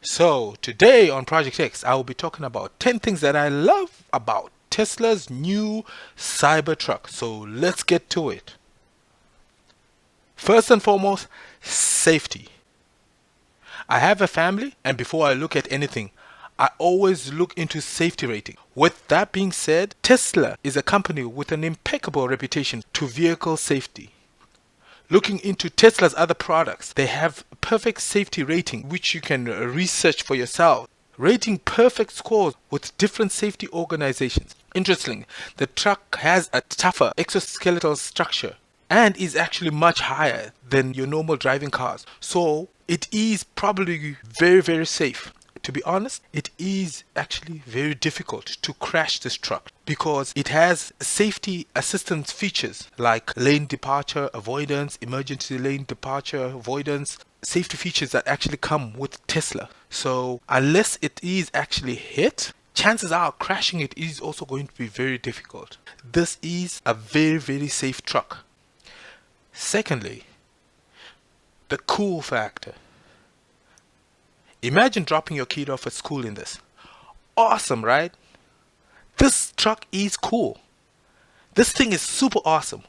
So today on Project X, I will be talking about 10 things that I love about Tesla's new Cybertruck. So let's get to it. First and foremost, safety. I have a family, and before I look at anything, I always look into safety rating. With that being said, Tesla is a company with an impeccable reputation to vehicle safety. Looking into Tesla's other products, they have perfect safety rating, which you can research for yourself. Rating perfect scores with different safety organizations. Interestingly, the truck has a tougher exoskeletal structure and is actually much higher than your normal driving cars. So it is probably very safe. To be honest, it is actually very difficult to crash this truck because it has safety assistance features like lane departure avoidance, emergency lane departure avoidance, safety features that actually come with Tesla. So unless it is actually hit, chances are crashing it is also going to be very difficult. This is a very safe truck. Secondly, the cool factor. Imagine dropping your kid off at school in this. Awesome, right? This truck is cool. This thing is super awesome.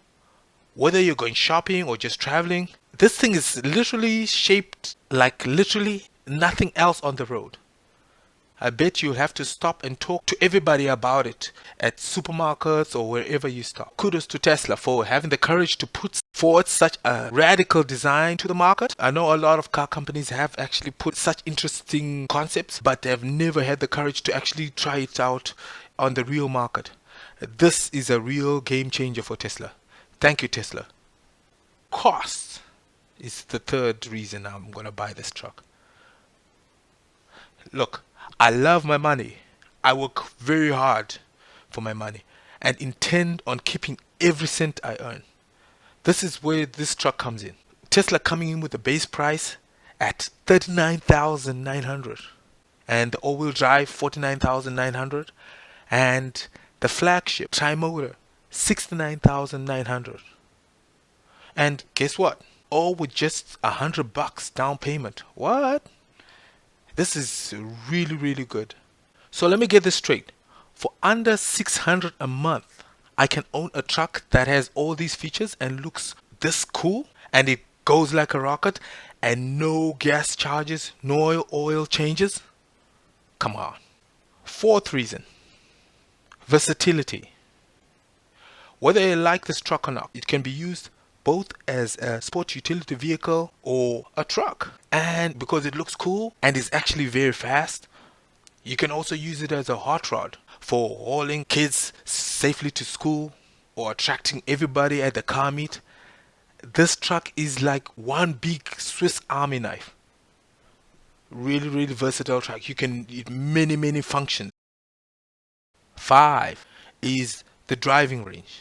Whether you're going shopping or just traveling, this thing is literally shaped like literally nothing else on the road. I bet you'll have to stop and talk to everybody about it at supermarkets or wherever you stop. Kudos to Tesla for having the courage to put forward such a radical design to the market. I know a lot of car companies have actually put such interesting concepts, but they have never had the courage to actually try it out on the real market. This is a real game changer for Tesla. Thank you, Tesla. Cost is the third reason I'm going to buy this truck. Look, I love my money. I work very hard for my money and intend on keeping every cent I earn. This is where this truck comes in. Tesla coming in with a base price at $39,900 and the all-wheel drive $49,900 and the flagship tri-motor $69,900. And guess what? All with just $100 down payment. What? This is really good. So let me get this straight. For under $600 a month, I can own a truck that has all these features and looks this cool, and it goes like a rocket, and no gas charges, no oil changes. Come on. Fourth reason, versatility. Whether you like this truck or not, it can be used both as a sport utility vehicle or a truck. And because it looks cool and is actually very fast, you can also use it as a hot rod for hauling kids safely to school or attracting everybody at the car meet. This truck is like one big Swiss Army knife. Really versatile truck. You can use many functions. 5 is the driving range.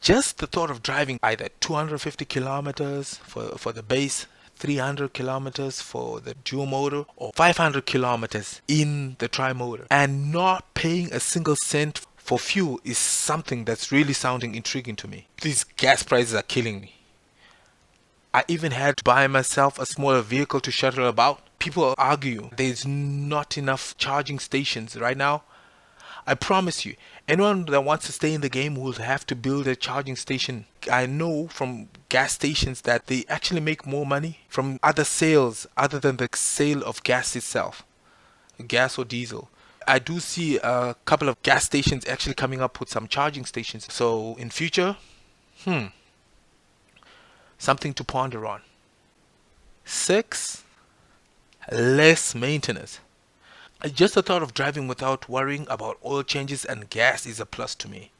Just the thought of driving either 250 kilometers for the base, 300 kilometers for the dual motor, or 500 kilometers in the tri-motor and not paying a single cent for fuel is something that's really sounding intriguing to me. These gas prices are killing me. I even had to buy myself a smaller vehicle to shuttle about. People argue there's not enough charging stations right now. I promise you, anyone that wants to stay in the game will have to build a charging station. I know from gas stations that they actually make more money from other sales other than the sale of gas itself, gas or diesel. I do see a couple of gas stations actually coming up with some charging stations. So in future, something to ponder on. 6, less maintenance. Just the thought of driving without worrying about oil changes and gas is a plus to me.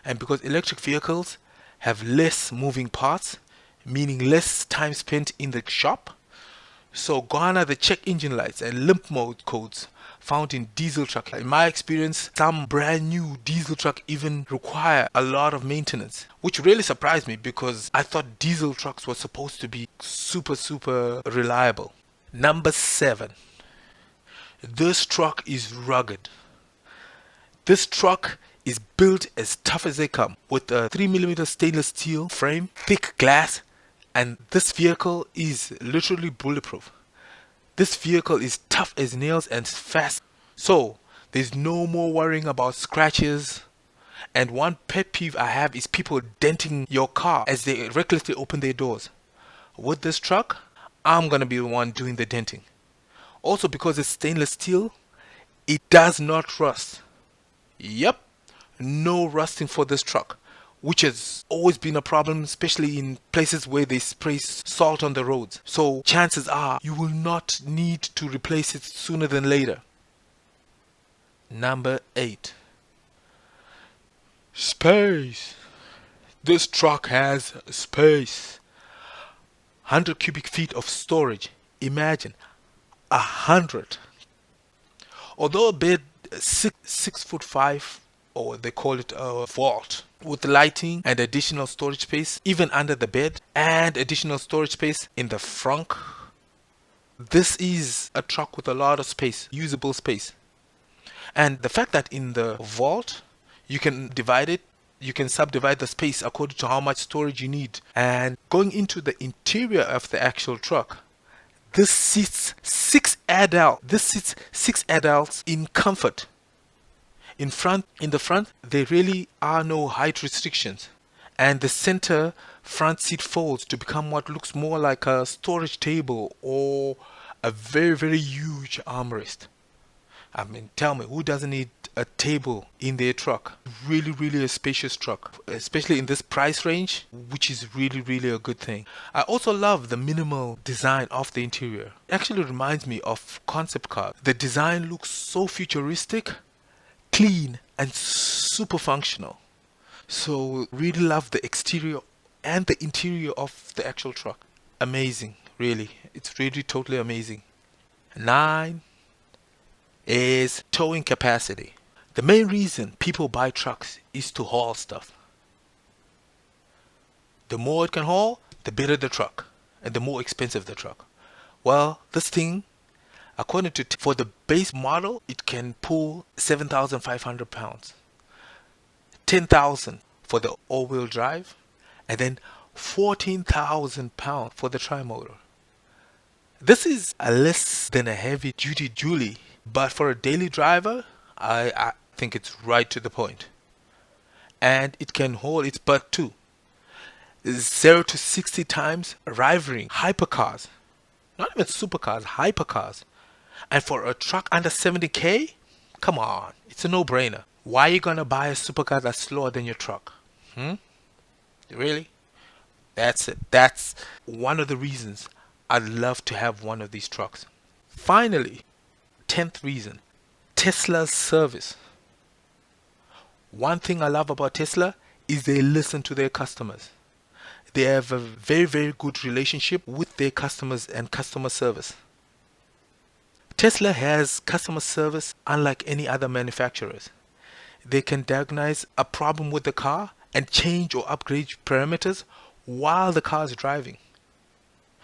And because electric vehicles have less moving parts, meaning less time spent in the shop, so gone are the check engine lights and limp mode codes found in diesel truck. In my experience, some brand new diesel truck even require a lot of maintenance, which really surprised me because I thought diesel trucks were supposed to be super reliable. Number 7. This truck is rugged. This truck is built as tough as they come with a 3mm stainless steel frame, thick glass, and this vehicle is literally bulletproof. This vehicle is tough as nails and fast. So there's no more worrying about scratches. And one pet peeve I have is people denting your car as they recklessly open their doors. With this truck, I'm gonna be the one doing the denting. Also, because it's stainless steel, it does not rust. Yep, no rusting for this truck, which has always been a problem, especially in places where they spray salt on the roads. So chances are you will not need to replace it sooner than later. Number 8. Space. This truck has space. 100 cubic feet of storage. Imagine 100. Although a bed 6 foot 5, or they call it a vault, with lighting and additional storage space even under the bed and additional storage space in the front. This is a truck with a lot of space, usable space. And the fact that in the vault you can divide it, you can subdivide the space according to how much storage you need. And going into the interior of the actual truck, this seats 6 adults. This seats 6 adults in comfort. In the front, there really are no height restrictions, and the center front seat folds to become what looks more like a storage table or a very, very huge armrest. I mean, tell me, who doesn't need a table in their truck? Really, really a spacious truck, especially in this price range, which is really, really a good thing. I also love the minimal design of the interior. It actually reminds me of concept cars. The design looks so futuristic, clean, and super functional. So really love the exterior and the interior of the actual truck. Amazing, really. It's really totally amazing. 9 is towing capacity. The main reason people buy trucks is to haul stuff. The more it can haul, the better the truck, and the more expensive the truck. Well, this thing, according to for the base model, it can pull 7,500 pounds, 10,000 for the all-wheel drive, and then 14,000 pounds for the tri-motor. This is less than a heavy-duty dually, but for a daily driver, I think it's right to the point. And it can hold its butt too. 0 to 60 times, rivaling hypercars. Not even supercars, hypercars. And for a truck under 70k, come on, it's a no-brainer. Why are you gonna buy a supercar that's slower than your truck? Really? That's it. That's one of the reasons I'd love to have one of these trucks. Finally, 10th reason, Tesla's service. One thing I love about Tesla is they listen to their customers. They have a very, very good relationship with their customers and customer service. Tesla has customer service unlike any other manufacturers. They can diagnose a problem with the car and change or upgrade parameters while the car is driving.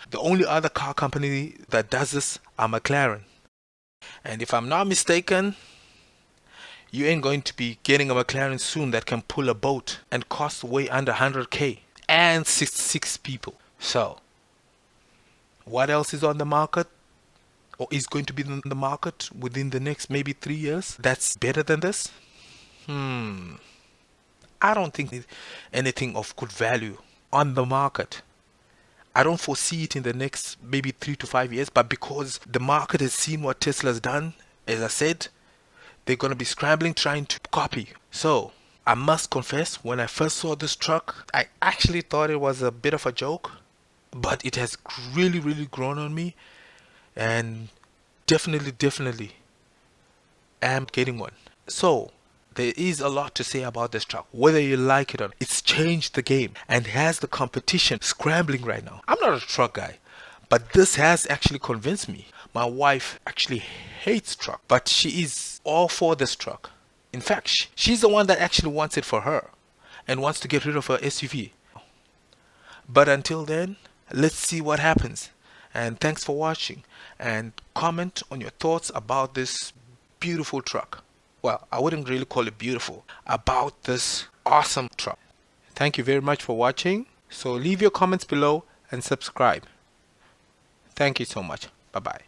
The only other car company that does this are McLaren. And if I'm not mistaken, you ain't going to be getting a McLaren soon that can pull a boat and cost way under 100k and 66 people. So, what else is on the market or is going to be in the market within the next maybe 3 years that's better than this? I don't think there's anything of good value on the market. I don't foresee it in the next maybe 3 to 5 years, but because the market has seen what Tesla's done, as I said, they're going to be scrambling trying to copy. So I must confess, when I first saw this truck, I actually thought it was a bit of a joke, but it has really, really grown on me, and definitely am getting one. So there is a lot to say about this truck, whether you like it or not. It's changed the game and has the competition scrambling right now. I'm not a truck guy, but this has actually convinced me. My wife actually hates truck, but she is all for this truck. In fact, she's the one that actually wants it for her and wants to get rid of her SUV. But until then, let's see what happens. And thanks for watching, and comment on your thoughts about this beautiful truck. Well, I wouldn't really call it beautiful, about this awesome truck. Thank you very much for watching. So leave your comments below and subscribe. Thank you so much. Bye-bye.